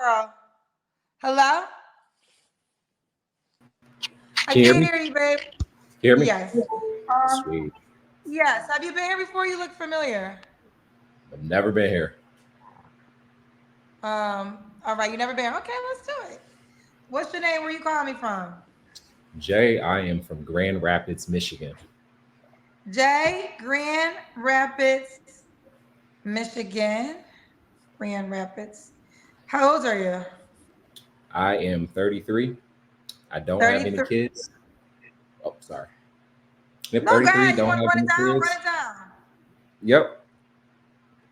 girl. Hello? I Can you hear can't me? hear you, babe. Hear me? Yes. Um, Sweet. yes. Have you been here before? You look familiar. I've never been here. All right, you never been here. Okay, let's do it. What's your name? Where you calling me from? Jay, I am from Grand Rapids, Michigan. Jay, Grand Rapids, Michigan. Grand Rapids. How old are you? I am 33. I don't have any 33. kids. Oh, sorry. Yep, No, go 33, ahead. You don't want to have run any it down? Run kids. it down. Yep.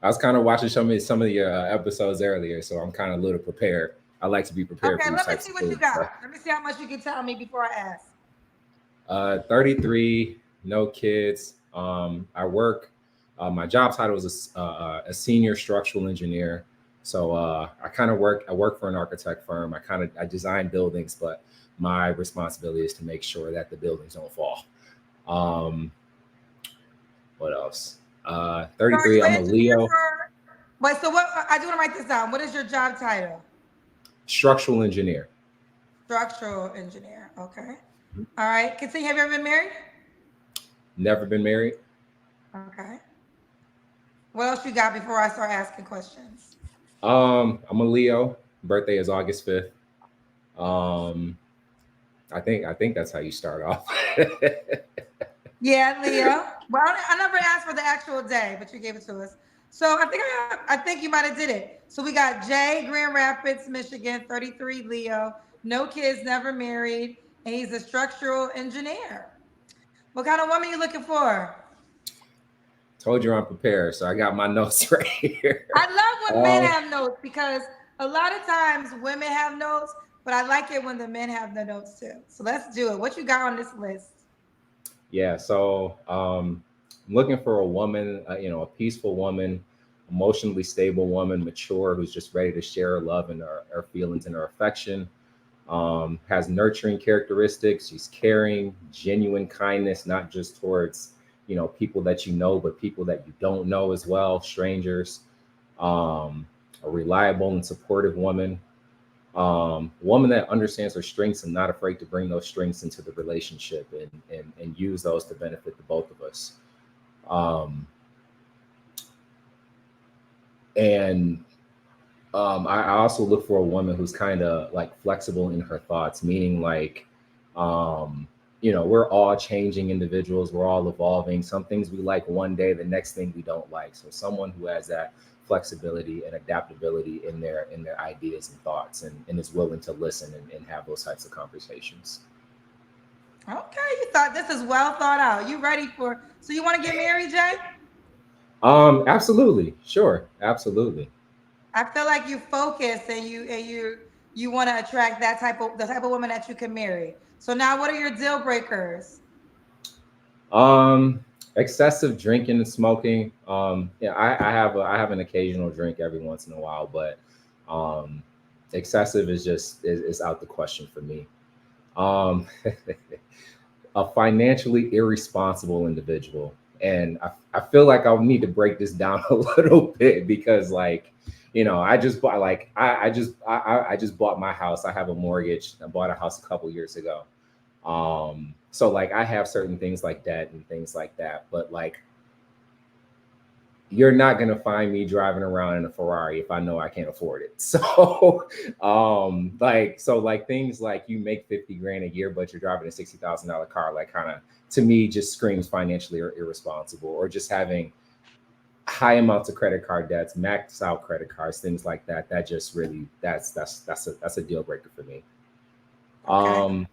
I was kind of watching some of your episodes earlier, so I'm kind of a little prepared. I like to be prepared Okay, for these let me types see of what you things. got. Let me see how much you can tell me before I ask. 33, no kids. I work. My job title is a senior structural engineer. So I kind of work. I work for an architect firm. I design buildings, but my responsibility is to make sure that the buildings don't fall. Um, what else? So are you 33. I'm an a engineer Leo, for? Wait, so what? I do want to write this down. What is your job title? structural engineer. Structural engineer. Okay. All right. Continue. Have you ever been married? Never been married. Okay. What else you got before I start asking questions? I'm a Leo. Birthday is August 5th. Um, I think that's how you start off. Yeah, Leo. Well, I never asked for the actual day, but you gave it to us. So I think you might have did it. So we got Jay, Grand Rapids, Michigan, 33, Leo, no kids, never married, and he's a structural engineer. What kind of woman you looking for? Told you I'm prepared, so I got my notes right here. I love when men Um, have notes because a lot of times women have notes, but I like it when the men have the notes too. So let's do it. What you got on this list? yeah, so I'm looking for a woman, a peaceful woman, emotionally stable woman, mature, who's just ready to share her love and her feelings and her affection. Has nurturing characteristics. She's caring, genuine kindness, not just towards people that you know, but people that you don't know as well, strangers. Um, a reliable and supportive woman. Woman that understands her strengths and not afraid to bring those strengths into the relationship and use those to benefit the both of us. Um, and I also look for a woman who's kind of like flexible in her thoughts, meaning like, um, we're all changing individuals, we're all evolving. Some things we like one day, the next thing we don't like. So someone who has that flexibility and adaptability in their ideas and thoughts and is willing to listen and have those types of conversations. Okay, you thought this is well thought out. You ready for? So you want to get married, Jay? Absolutely, sure, absolutely. I feel like you focus and you want to attract that type of the type of woman that you can marry. So now, what are your deal breakers? Excessive drinking and smoking. Yeah, I have an occasional drink every once in a while, but um, excessive is out the question for me. Um, a financially irresponsible individual, and I feel like I'll need to break this down a little bit because like. I just bought like I just bought my house. I have a mortgage. I bought a house a couple years ago. So like I have certain things like debt and things like that, but like you're not gonna find me driving around in a Ferrari if I know I can't afford it. So like things like you make 50 grand a year, but you're driving a $60,000 car, like kind of to me just screams financially irresponsible, or just having high amounts of credit card debts, maxed out credit cards, things like that. That just really that's a deal breaker for me. Okay. Um,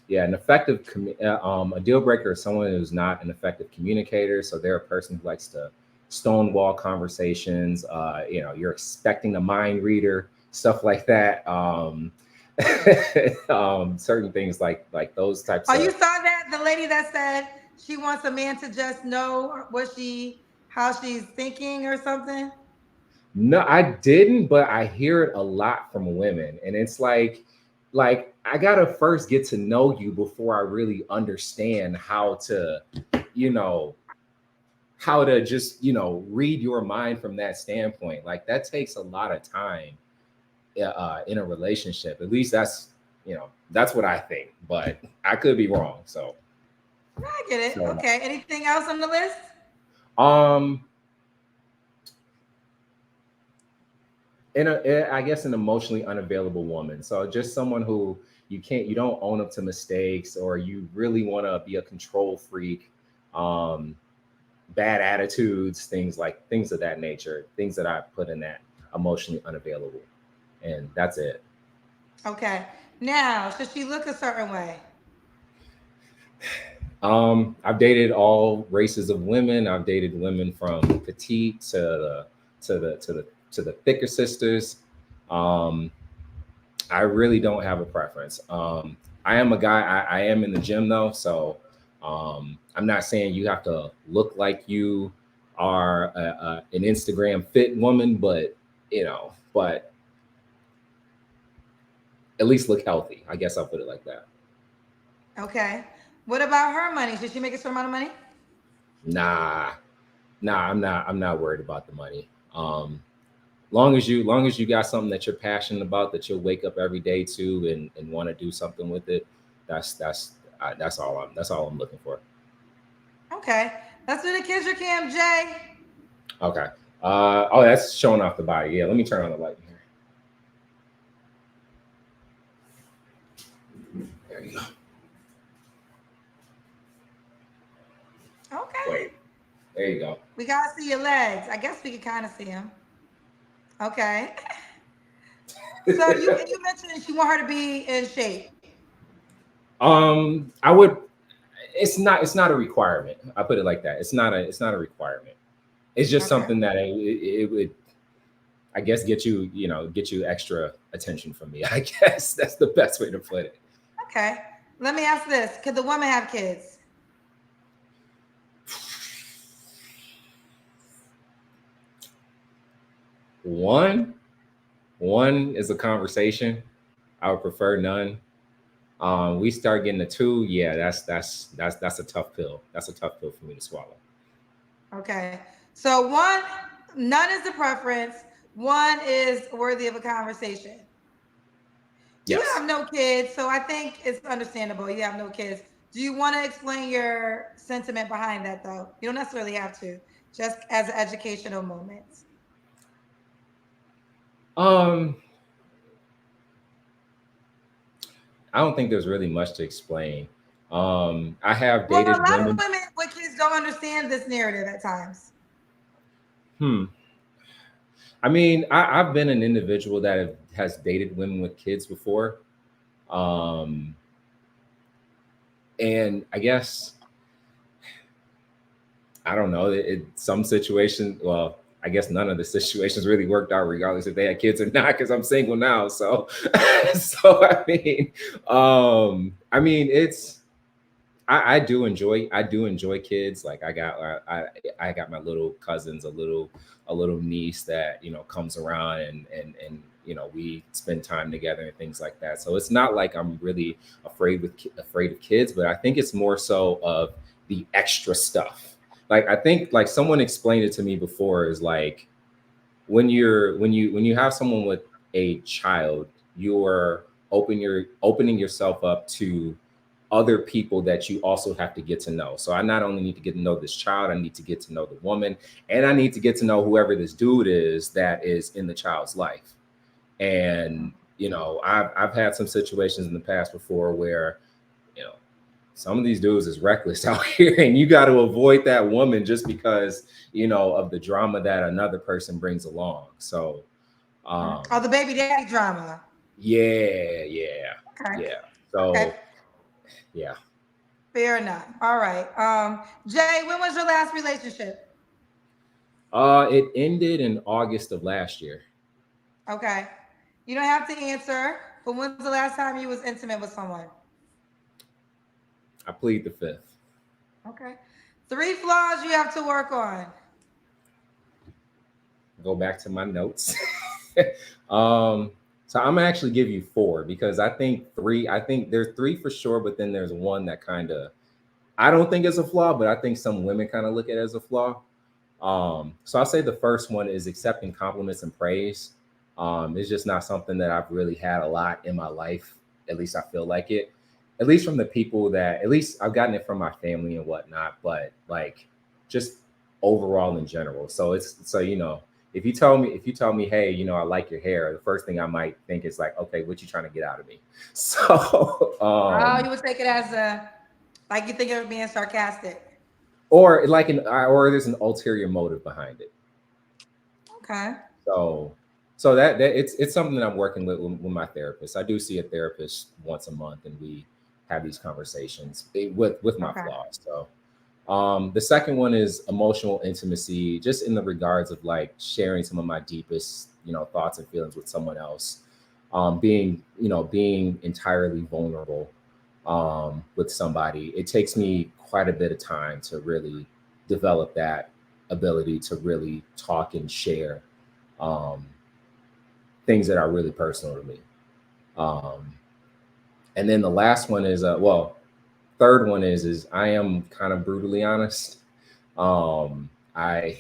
Yeah, a deal breaker is someone who's not an effective communicator. So they're a person who likes to stonewall conversations. You're expecting a mind reader, stuff like that. Certain things like those types Oh, you of. saw that the lady that said she wants a man to just know how she's thinking or something. No, I didn't, but I hear it a lot from women, and it's like I gotta first get to know you before I really understand you know, how to just read your mind from that standpoint. Like that takes a lot of time. in a relationship. At least that's what I think, but I could be wrong. So I get it. so Okay. Anything else on the list? um I guess an emotionally unavailable woman. So just someone who you don't own up to mistakes, or you really want to be a control freak, um, bad attitudes, things of that nature, things that I put in that emotionally unavailable, and that's it. Okay. Now, should she look a certain way? I've dated all races of women. I've dated women from petite to the thicker sisters. Um, I really don't have a preference. I am a guy. I am in the gym though, so I'm not saying you have to look like you are an Instagram fit woman, but but at least look healthy. I guess I'll put it like that. Okay. What about her money? Should she make a certain amount of money? Nah, nah, I'm not worried about the money. Long as you got something that you're passionate about, that you'll wake up every day to and want to do something with it, that's all I'm looking for. Okay. Let's do the Kendra Cam J. Okay. Oh, that's showing off the body. Yeah, let me turn on the light here. There you go. Okay. Wait. There you go. We gotta see your legs. I guess we can kind of see them. Okay. So you mentioned that you want her to be in shape. I would. It's not a requirement. I put it like that. It's not a requirement. It's just Okay. something that it would, I guess, get you extra attention from me. I guess that's the best way to put it. Okay. Let me ask this: could the woman have kids? One, one is a conversation. I would prefer none. We start getting to two. Yeah, that's a tough pill. That's a tough pill for me to swallow. Okay. So one, none is the preference. One is worthy of a conversation. You Yes. have no kids, so I think it's understandable. You have no kids. Do you want to explain your sentiment behind that, though? You don't necessarily have to, just as an educational moment. Um, I don't think there's really much to explain. I have Well, a dated lot of women. women with kids don't understand this narrative at times. Hmm. I mean, I've been an individual that has dated women with kids before. Um, and I guess I don't know. Some situations, well, I guess none of the situations really worked out, regardless if they had kids or not, because I'm single now. So, so I mean, I do enjoy kids. Like I got my little cousins, a little niece that comes around and we spend time together and things like that. So it's not like I'm really afraid of kids, but I think it's more so of the extra stuff. Like I think like someone explained it to me before is like when you have someone with a child, you're opening yourself up to other people that you also have to get to know. So I not only need to get to know this child, I need to get to know the woman, and I need to get to know whoever this dude is that is in the child's life. And I've had some situations in the past before where you know some of these dudes is reckless out here, and you got to avoid that woman just because of the drama that another person brings along. So Oh, um the baby daddy drama. yeah, yeah, Okay. yeah. Okay. So yeah. Fair enough. All right. Jay, when was your last relationship? It ended in August of last year. Okay. You don't have to answer, but when's the last time you was intimate with someone? I plead the fifth. Okay. Three flaws you have to work on. Go back to my notes. um, so I'm gonna actually give you four because I think there's three for sure, but then there's one that kind of I don't think is a flaw, but I think some women kind of look at it as a flaw. So I'll say the first one is accepting compliments and praise. It's just not something that I've really had a lot in my life. At least I feel like it. At least from the people that, at least I've gotten it from my family and whatnot, but like just overall in general. So if you tell me, hey, I like your hair, the first thing I might think is like, okay, what you trying to get out of me? So, Oh, you would take it as a, like you think it was being sarcastic. or there's an ulterior motive behind it. Okay. So, so that it's something that I'm working with my therapist. I do see a therapist once a month, and we have these conversations with my Okay. flaws. So, the second one is emotional intimacy, just in the regards of like sharing some of my deepest, thoughts and feelings with someone else. Being entirely vulnerable with somebody. It takes me quite a bit of time to really develop that ability to really talk and share um, things that are really personal to me. Um, and then the last one is, third one is I am kind of brutally honest. I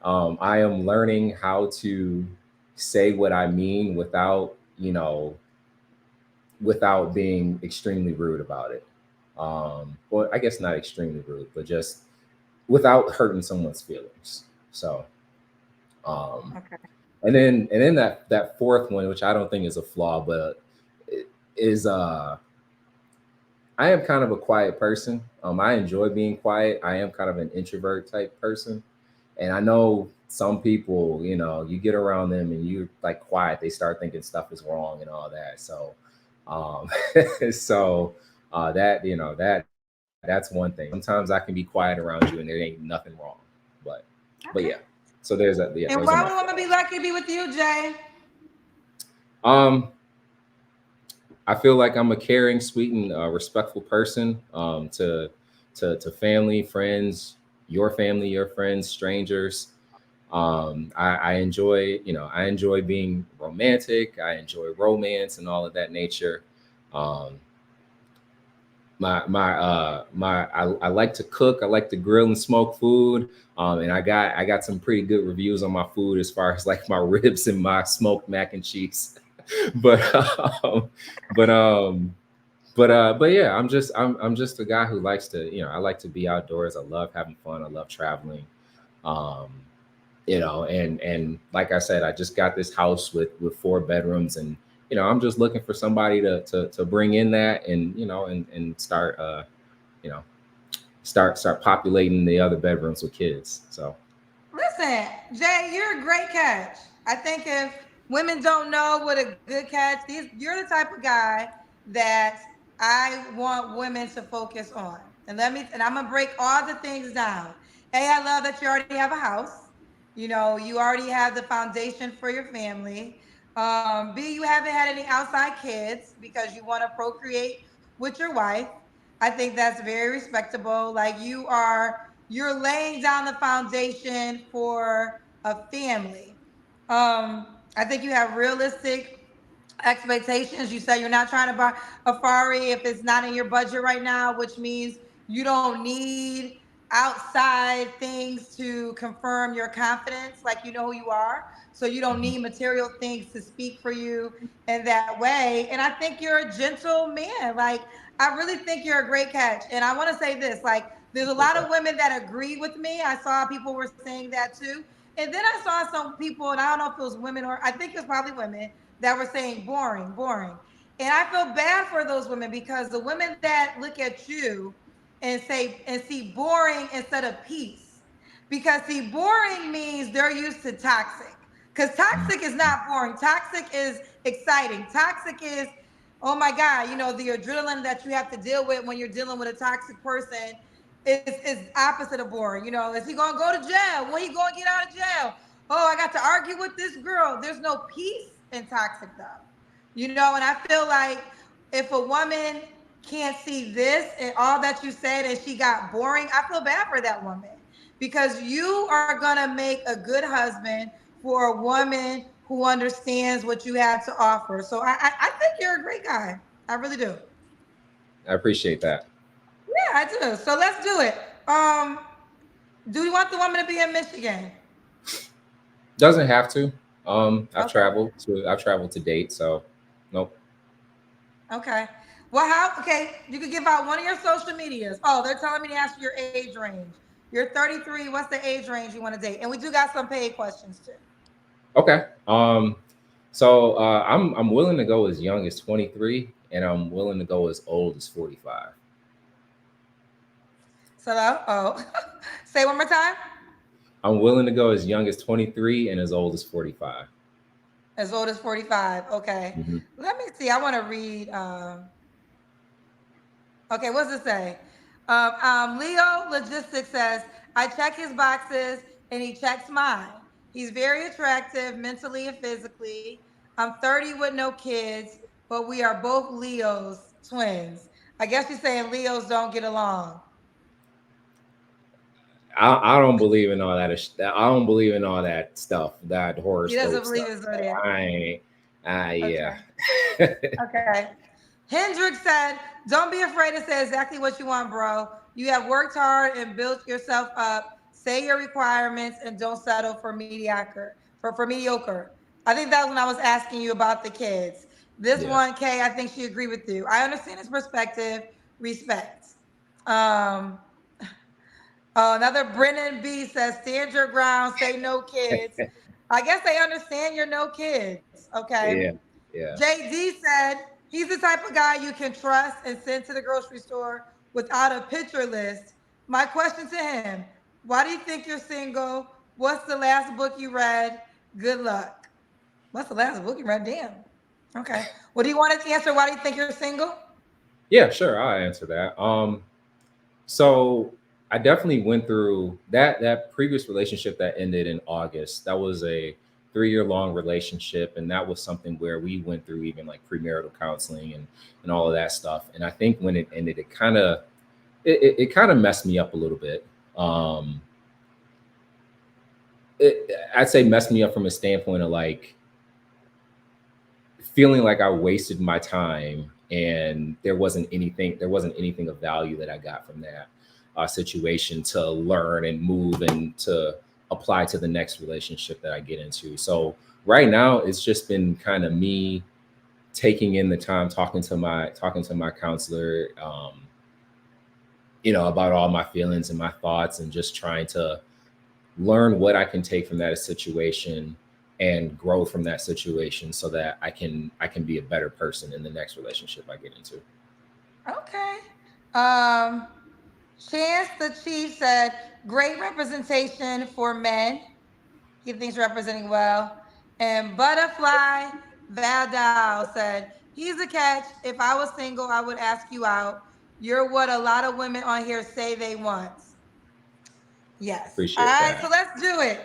I am learning how to say what I mean without being extremely rude about it. Well, I guess not extremely rude, but just without hurting someone's feelings. So, um, Okay. and then that fourth one, which I don't think is a flaw, but it is I am kind of a quiet person. I enjoy being quiet. I am kind of an introvert type person. And I know some people, you get around them and you like quiet, they start thinking stuff is wrong and all that. So, um, so that's one thing. Sometimes I can be quiet around you and there ain't nothing wrong. But, but Okay. yeah. So And those are why my would a woman be flaws. lucky to be with you, Jay? Um, I feel like I'm a caring, sweet, and respectful person to family, friends, your family, your friends, strangers. I enjoy, I enjoy being romantic. I enjoy romance and all of that nature. Um, I like to cook. I like to grill and smoke food. And I got some pretty good reviews on my food as far as like my ribs and my smoked mac and cheese. but um, but um, but yeah, I'm just a guy who likes to, I like to be outdoors. I love having fun. I love traveling. Um, and like I said, I just got this house with 4 bedrooms, and I'm just looking for somebody to bring in that, and and start you know start populating the other bedrooms with kids. So Listen, Jay, you're a great catch. I think if women don't know what a good catch, you're the type of guy that I want women to focus on. And I'm gonna break all the things down. A, I love that you already have a house. You already have the foundation for your family. B, you haven't had any outside kids because you want to procreate with your wife. I think that's very respectable. Like you're laying down the foundation for a family. I think you have realistic expectations. You say you're not trying to buy a Ferrari if it's not in your budget right now, which means you don't need outside things to confirm your confidence, like you know who you are. So you don't need material things to speak for you in that way. And I think you're a gentle man. Like I really think you're a great catch. And I want to say this, like there's a lot appreciate of women that agree with me. I saw people were saying that too. And then I saw some people, and I don't know if it was women or I think it was probably women that were saying boring, boring. And I feel bad for those women because the women that look at you and say and see boring instead of peace. Because see, boring means they're used to toxic. Because that. toxic is not boring. Toxic is exciting. Toxic is, oh my God, the adrenaline that you have to deal with when you're dealing with a toxic person is opposite of boring. Is he gonna go to jail? When he gonna get out of jail? Oh, I got to argue with this girl. There's no peace in toxic though. And I feel like if a woman can't see this and all that you said and she got boring, I feel bad for that woman because you are gonna make a good husband for a woman who understands what you have to offer. So I think you're a great guy. I really do. I appreciate that. Yeah, I do. So let's do it. Do you want the woman to be in Michigan? Doesn't have to. Okay. I've traveled to date, so nope. Okay. Well, okay, you could give out one of your social medias. Oh, they're telling me to ask you your age range. You're 33. What's the age range you want to date? And we do got some paid questions too. Okay. So I'm willing to go as young as 23, and I'm willing to go as old as 45. So, oh, say one more time. I'm willing to go as young as 23 and as old as 45. As old as 45. Okay. Hmm. Let me see. I want to read. Okay, what's it say? Leo Logistics says, I check his boxes and he checks mine. He's very attractive mentally and physically. I'm 30 with no kids, but we are both Leos, twins. I guess you're saying Leos don't get along. I don't believe in all that. I don't believe in all that stuff, that He doesn't horoscope believe stuff. in So zodiac. I ain't. Yeah. Okay. Okay. Hendrick said, don't be afraid to say exactly what you want, bro. You have worked hard and built yourself up. Say your requirements and don't settle for mediocre. I think that was when I was asking you about the kids. This Yeah. one, Kay, I think she agreed with you. I understand his perspective. Respect. Um, Another Brennan B says, stand your ground, say no kids. I guess they understand you're no kids. Okay. Yeah. Yeah. JD said he's the type of guy you can trust and send to the grocery store without a picture list. My question to him: why do you think you're single? What's the last book you read? Good luck. What's the last book you read? Damn. Okay. What do you want to answer? Why do you think you're single? Yeah. Sure. I'll answer that. So I definitely went through that previous relationship that ended in August. That was a 3 year long relationship, and that was something where we went through even like premarital counseling and all of that stuff. And I think when it ended, it kind of messed me up a little bit. Um, I'd say messed me up from a standpoint of like feeling like I wasted my time and there wasn't anything of value that I got from that situation to learn and move and to apply to the next relationship that I get into. So right now it's just been kind of me taking in the time, talking to my counselor, about all my feelings and my thoughts, and just trying to learn what I can take from that situation and grow from that situation so that I can be a better person in the next relationship I get into. Okay. Um, Chance the Chief said, great representation for men. He thinks representing well. And Butterfly Vadal said, he's a catch. If I was single, I would ask you out. You're what a lot of women on here say they want. Yes. All Appreciate right, so that. let's do it.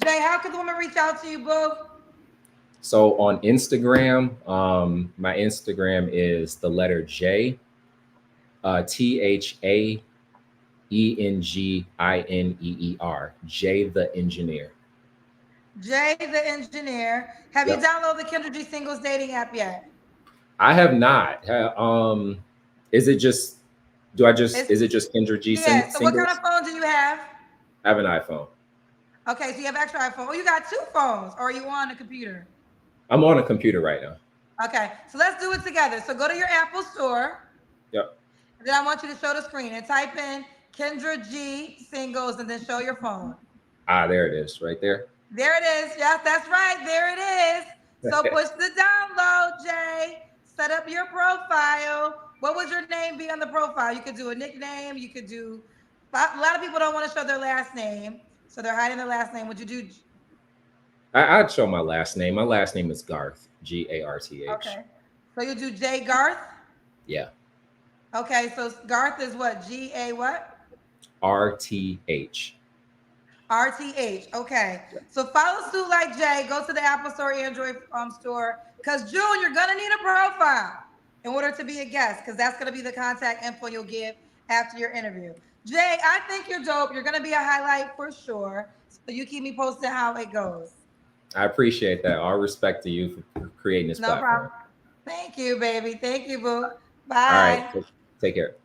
Jay, how can the woman reach out to you, boo? So on Instagram, my Instagram is the letter J, THAENGINEER, J the engineer. Jay the engineer. Have you Yep. downloaded the Kendra G Singles dating app yet? I have not. Is it just? Do I It's, just? Is it just Kendra G yeah, so what kind of singles? phone do you have? I have an iPhone. Okay, so you have extra iPhone. Oh, you got two phones, or are you on a computer? I'm on a computer right now. Okay, so let's do it together. So go to your Apple store. Yep. And then I want you to show the screen and type in Kendra G Singles and then show your phone. Ah, there it is, right there. There it is. Yes, that's right. There it is. So push the download, Jay. Set up your profile. What would your name be on the profile? You could do a nickname. You could do, a lot of people don't want to show their last name. So they're hiding their last name. Would you do, I'd show my last name. My last name is Garth, Garth. okay. So you do J Garth? Yeah. Okay, so Garth is what? G-A what? RTH. RTH. Okay. So follow suit like Jay. Go to the Apple Store, Android store. Because June, you're gonna need a profile in order to be a guest, because that's gonna be the contact info you'll give after your interview. Jay, I think you're dope. You're gonna be a highlight for sure. So you keep me posted how it goes. I appreciate that. All respect to you for creating this No platform. problem. Thank you, baby. Thank you, boo. All right. Bye. Take care.